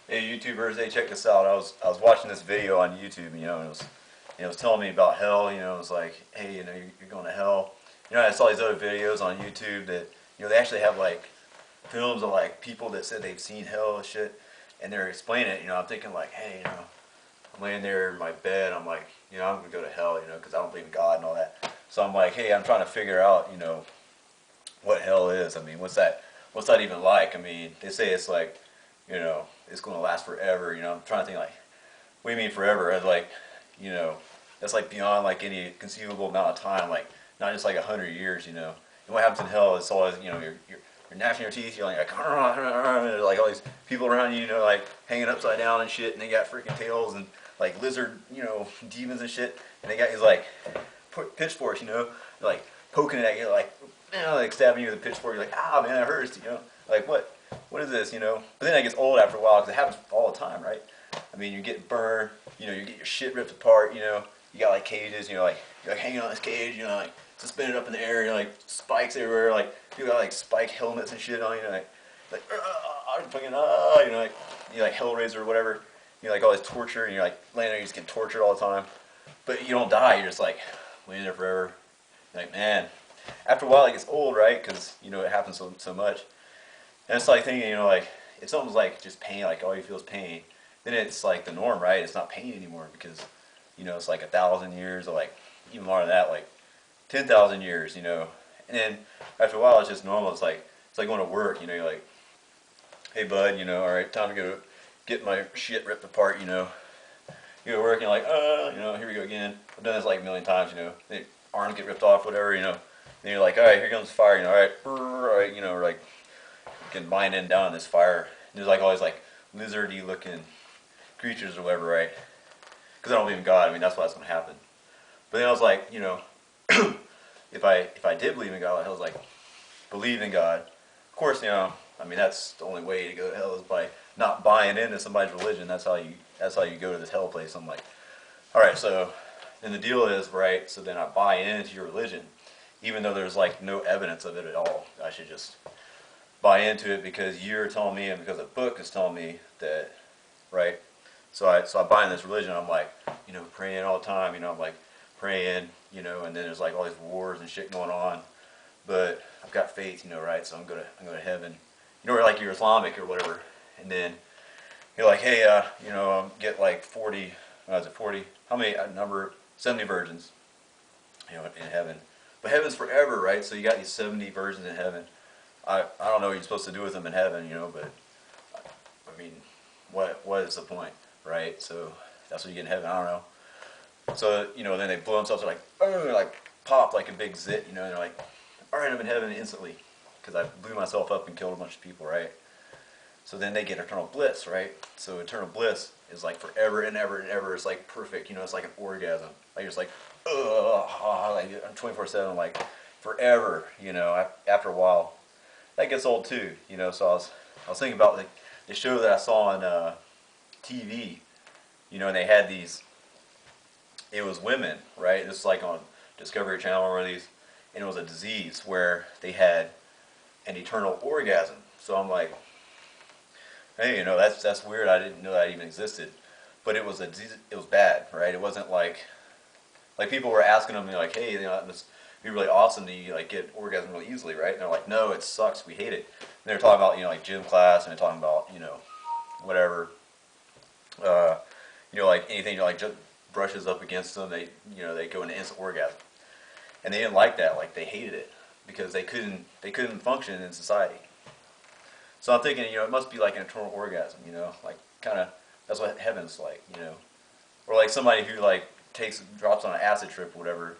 Hey YouTubers, hey, check this out. I was watching this video on YouTube, and it was telling me about hell. It was like, hey, you're going to hell. I saw these other videos on YouTube that they actually have like films of like people that said they've seen hell and shit, and they're explaining it. I'm thinking like, hey, I'm laying there in my bed. I'm like, I'm gonna go to hell, because I don't believe in God and all that. So I'm like, hey, I'm trying to figure out, what hell is. I mean, what's that? What's that even like? I mean, they say it's like, it's going to last forever. I'm trying to think like, what do you mean forever? It's like, that's like beyond like any conceivable amount of time. Like not just like 100 years. And what happens in hell is always, you're gnashing your teeth. You're like, there's like all these people around you, like hanging upside down and shit, and they got freaking tails and like lizard, demons and shit, and they got these like pitchforks, like poking at you, like stabbing you with a pitchfork. You're like, ah, man, that hurts, like what is this, But then it gets old after a while because it happens all the time, right? I mean, you get burned, you get your shit ripped apart, you got like cages, like you're like hanging on this cage, like suspended up in the air, like spikes everywhere, like people got like spike helmets and shit on, like fucking like you like Hellraiser or whatever, like all this torture, and you're like laying there, you just get tortured all the time, but you don't die, you're just like laying there forever. You're like, man, after a while it gets old, right? Because it happens so much, and it's like thinking, like it's almost like just pain, like all you feel is pain. Then it's like the norm, right? It's not pain anymore because it's like 1,000 years or like even more than that, like 10,000 years, and then after a while it's just normal. It's like going to work, you're like, hey bud, all right, time to go get my shit ripped apart, you go to work and you're like, here we go again. I've done this like a million times, the arms get ripped off, whatever, then you're like, all right, here comes fire, all right, all right, or like getting mining down in this fire. And there's like all these like lizardy looking creatures or whatever, right? Because I don't believe in God. I mean, that's why that's going to happen. But then I was like, if I did believe in God, I was like, believe in God. Of course, I mean, that's the only way to go to hell is by not buying into somebody's religion. That's how you go to this hell place. I'm like, all right, so then the deal is, right, so then I buy into your religion, even though there's like no evidence of it at all. I should just buy into it because you're telling me and because a book is telling me that, right? So I buy in this religion. I'm like, praying all the time. I'm like praying, and then there's like all these wars and shit going on. But I've got faith, right? So I'm going to heaven. Or like you're Islamic or whatever. And then you're like, hey, get like 40. Is it 40? How many number? 70 virgins, in heaven. But heaven's forever, right? So you got these 70 virgins in heaven. I don't know what you're supposed to do with them in heaven, but I mean, what is the point, right? So that's what you get in heaven. I don't know. So then they blow themselves, like, oh, like pop like a big zit, and they're like, all right, I'm in heaven instantly because I blew myself up and killed a bunch of people, right? So then they get eternal bliss, right? So eternal bliss is like forever and ever and ever. It's like perfect, it's like an orgasm. Like it's like, like I'm 24/7, like forever, After a while, that gets old too, So I was thinking about like the show that I saw on TV, and they had these. It was women, right? This is like on Discovery Channel or one of these, and it was a disease where they had an eternal orgasm. So I'm like, hey, that's weird. I didn't know that even existed, but it was a disease. It was bad, right? It wasn't like people were asking them, like, hey, it must be really awesome that you like get orgasm really easily, right? And they're like, no, it sucks. We hate it. And they're talking about like gym class, and they're talking about whatever, like anything like just brushes up against them, they they go into instant orgasm, and they didn't like that. Like they hated it because they couldn't function in society. So I'm thinking, it must be like an eternal orgasm, like kind of that's what heaven's like, or like somebody who like drops on an acid trip or whatever,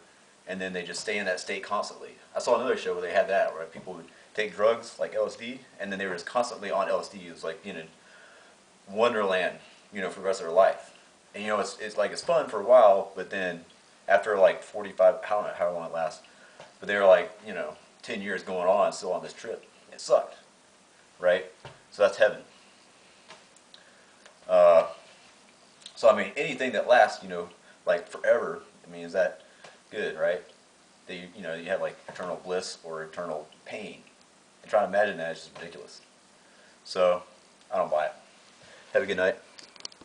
and then they just stay in that state constantly. I saw another show where they had that, where people would take drugs like LSD, and then they were just constantly on LSD. It was like in a wonderland, for the rest of their life. And it's like it's fun for a while, but then after like 45, I don't know how long it lasts, but they were like 10 years going on still on this trip. It sucked, right? So that's heaven. So I mean, anything that lasts, like forever. I mean, is that good, right? That you have like eternal bliss or eternal pain. And trying to imagine that is just ridiculous. So I don't buy it. Have a good night.